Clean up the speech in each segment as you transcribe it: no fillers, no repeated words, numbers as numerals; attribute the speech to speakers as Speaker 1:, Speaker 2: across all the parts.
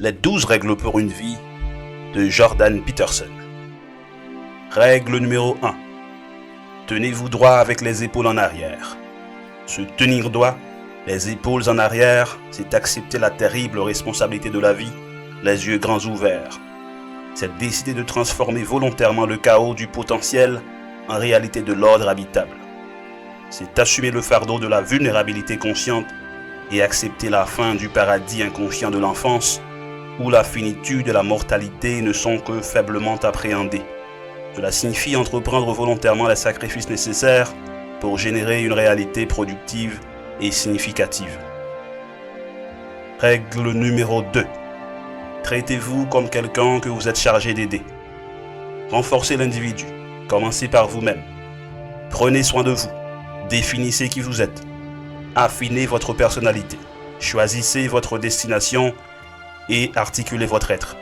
Speaker 1: Les 12 règles pour une vie de Jordan Peterson. Règle numéro 1. Tenez-vous droit avec les épaules en arrière. Se tenir droit, les épaules en arrière, c'est accepter la terrible responsabilité de la vie, les yeux grands ouverts. C'est décider de transformer volontairement le chaos du potentiel en réalité de l'ordre habitable. C'est assumer le fardeau de la vulnérabilité consciente et accepter la fin du paradis inconscient de l'enfance où la finitude et la mortalité ne sont que faiblement appréhendées. Cela signifie entreprendre volontairement les sacrifices nécessaires pour générer une réalité productive et significative. Règle numéro 2. Traitez-vous comme quelqu'un que vous êtes chargé d'aider. Renforcez l'individu. Commencez par vous-même. Prenez soin de vous. Définissez qui vous êtes. Affinez votre personnalité. Choisissez votre destination et articulez votre être.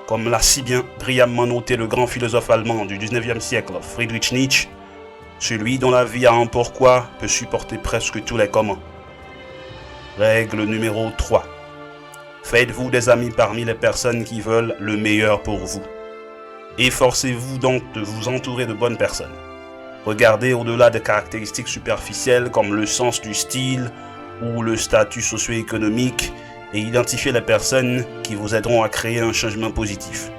Speaker 1: Comme l'a si bien brillamment noté le grand philosophe allemand du 19e siècle, Friedrich Nietzsche, celui dont la vie a un pourquoi peut supporter presque tous les comment. Règle numéro 3. Faites-vous des amis parmi les personnes qui veulent le meilleur pour vous. Efforcez-vous donc de vous entourer de bonnes personnes. Regardez au-delà des caractéristiques superficielles comme le sens du style ou le statut socio-économique et identifiez les personnes qui vous aideront à créer un changement positif.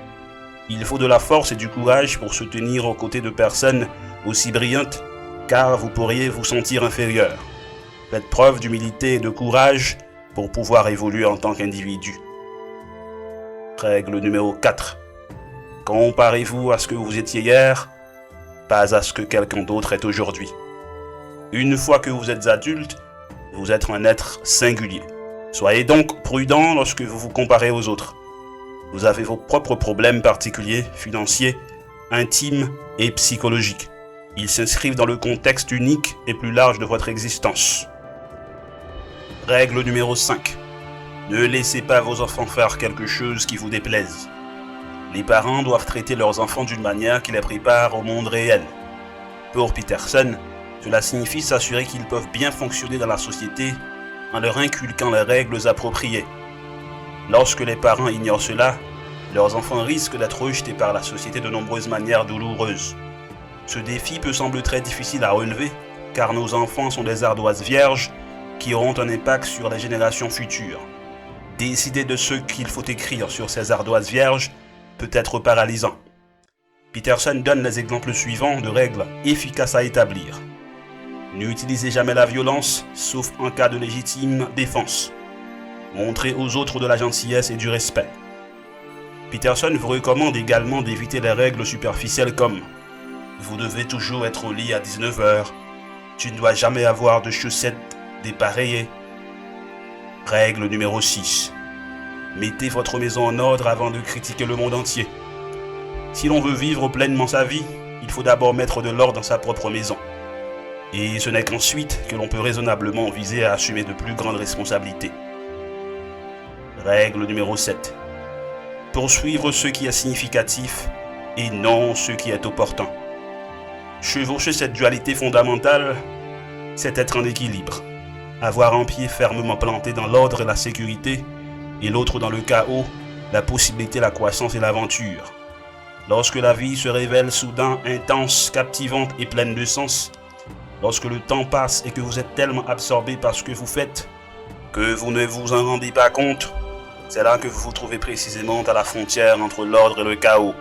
Speaker 1: Il faut de la force et du courage pour se tenir aux côtés de personnes aussi brillantes, car vous pourriez vous sentir inférieur. Faites preuve d'humilité et de courage pour pouvoir évoluer en tant qu'individu. Règle numéro 4. Comparez-vous à ce que vous étiez hier, pas à ce que quelqu'un d'autre est aujourd'hui. Une fois que vous êtes adulte, vous êtes un être singulier. Soyez donc prudent lorsque vous vous comparez aux autres. Vous avez vos propres problèmes particuliers, financiers, intimes et psychologiques. Ils s'inscrivent dans le contexte unique et plus large de votre existence. Règle numéro 5. Ne laissez pas vos enfants faire quelque chose qui vous déplaise. Les parents doivent traiter leurs enfants d'une manière qui les prépare au monde réel. Pour Peterson, cela signifie s'assurer qu'ils peuvent bien fonctionner dans la société en leur inculquant les règles appropriées. Lorsque les parents ignorent cela, leurs enfants risquent d'être rejetés par la société de nombreuses manières douloureuses. Ce défi peut sembler très difficile à relever, car nos enfants sont des ardoises vierges qui auront un impact sur les générations futures. Décider de ce qu'il faut écrire sur ces ardoises vierges peut être paralysant. Peterson donne les exemples suivants de règles efficaces à établir. N'utilisez jamais la violence, sauf en cas de légitime défense. Montrez aux autres de la gentillesse et du respect. Peterson vous recommande également d'éviter les règles superficielles comme « Vous devez toujours être au lit à 19h »,« Tu ne dois jamais avoir de chaussettes dépareillées ». Règle numéro 6. Mettez votre maison en ordre avant de critiquer le monde entier. Si l'on veut vivre pleinement sa vie, il faut d'abord mettre de l'ordre dans sa propre maison. Et ce n'est qu'ensuite que l'on peut raisonnablement viser à assumer de plus grandes responsabilités. Règle numéro 7. Poursuivre ce qui est significatif et non ce qui est opportun. Chevaucher cette dualité fondamentale, c'est être en équilibre. Avoir un pied fermement planté dans l'ordre et la sécurité, et l'autre dans le chaos, la possibilité, la croissance et l'aventure. Lorsque la vie se révèle soudain intense, captivante et pleine de sens, lorsque le temps passe et que vous êtes tellement absorbé par ce que vous faites, que vous ne vous en rendez pas compte, c'est là que vous vous trouvez précisément à la frontière entre l'ordre et le chaos.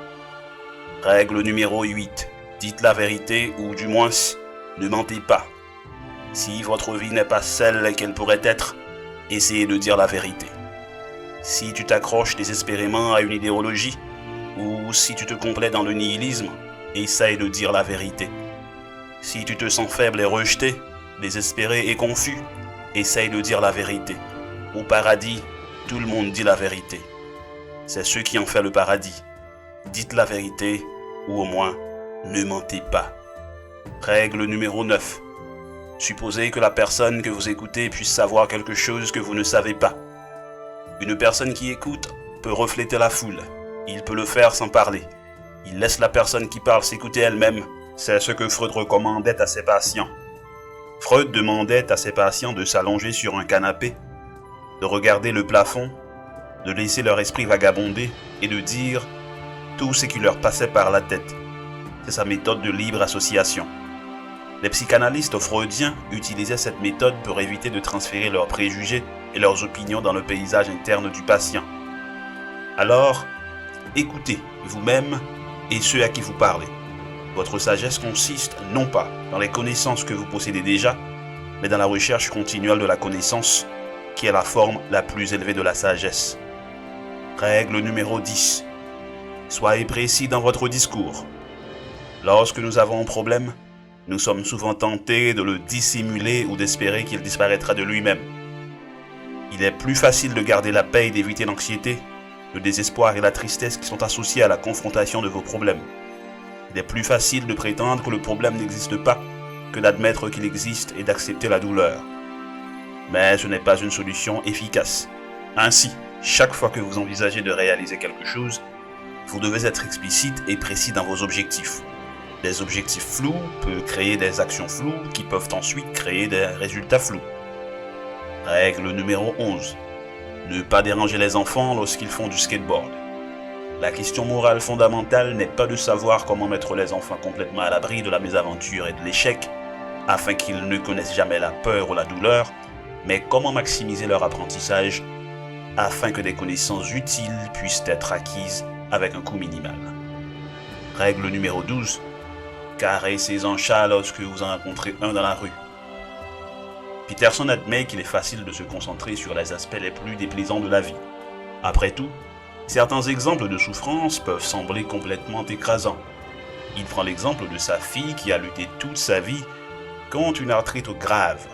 Speaker 1: Règle numéro 8. Dites la vérité ou du moins, ne mentez pas. Si votre vie n'est pas celle qu'elle pourrait être, essayez de dire la vérité. Si tu t'accroches désespérément à une idéologie, ou si tu te complais dans le nihilisme, essaye de dire la vérité. Si tu te sens faible et rejeté, désespéré et confus, essaye de dire la vérité. Au paradis, tout le monde dit la vérité. C'est ce qui en fait le paradis. Dites la vérité, ou au moins, ne mentez pas. Règle numéro 9. Supposez que la personne que vous écoutez puisse savoir quelque chose que vous ne savez pas. Une personne qui écoute peut refléter la foule. Il peut le faire sans parler. Il laisse la personne qui parle s'écouter elle-même. C'est ce que Freud recommandait à ses patients. Freud demandait à ses patients de s'allonger sur un canapé, de regarder le plafond de laisser leur esprit vagabonder et de dire tout ce qui leur passait par la tête. C'est sa méthode de libre association. Les psychanalystes freudiens utilisaient cette méthode pour éviter de transférer leurs préjugés et leurs opinions dans le paysage interne du patient. Alors, écoutez vous-même et ceux à qui vous parlez. Votre sagesse consiste non pas dans les connaissances que vous possédez déjà, mais dans la recherche continuelle de la connaissance, qui est la forme la plus élevée de la sagesse. Règle numéro 10. Soyez précis dans votre discours. Lorsque nous avons un problème, nous sommes souvent tentés de le dissimuler ou d'espérer qu'il disparaîtra de lui-même. Il est plus facile de garder la paix et d'éviter l'anxiété, le désespoir et la tristesse qui sont associés à la confrontation de vos problèmes. Il est plus facile de prétendre que le problème n'existe pas que d'admettre qu'il existe et d'accepter la douleur. Mais ce n'est pas une solution efficace. Ainsi, chaque fois que vous envisagez de réaliser quelque chose, vous devez être explicite et précis dans vos objectifs. Des objectifs flous peuvent créer des actions floues qui peuvent ensuite créer des résultats flous. Règle numéro 11. Ne pas déranger les enfants lorsqu'ils font du skateboard. La question morale fondamentale n'est pas de savoir comment mettre les enfants complètement à l'abri de la mésaventure et de l'échec, afin qu'ils ne connaissent jamais la peur ou la douleur, mais comment maximiser leur apprentissage, afin que des connaissances utiles puissent être acquises avec un coût minimal. Règle numéro 12. Caressez un chat lorsque vous en rencontrez un dans la rue. Peterson admet qu'il est facile de se concentrer sur les aspects les plus déplaisants de la vie. Après tout, certains exemples de souffrance peuvent sembler complètement écrasants. Il prend l'exemple de sa fille qui a lutté toute sa vie contre une arthrite grave.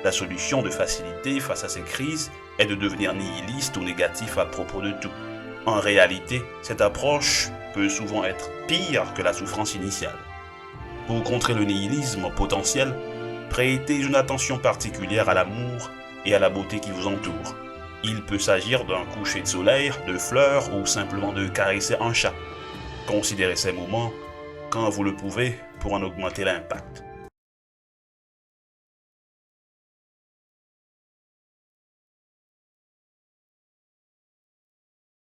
Speaker 1: La solution de facilité face à ces crises est de devenir nihiliste ou négatif à propos de tout. En réalité, cette approche peut souvent être pire que la souffrance initiale. Pour contrer le nihilisme potentiel, prêtez une attention particulière à l'amour et à la beauté qui vous entoure. Il peut s'agir d'un coucher de soleil, de fleurs ou simplement de caresser un chat. Considérez ces moments, quand vous le pouvez, pour en augmenter l'impact.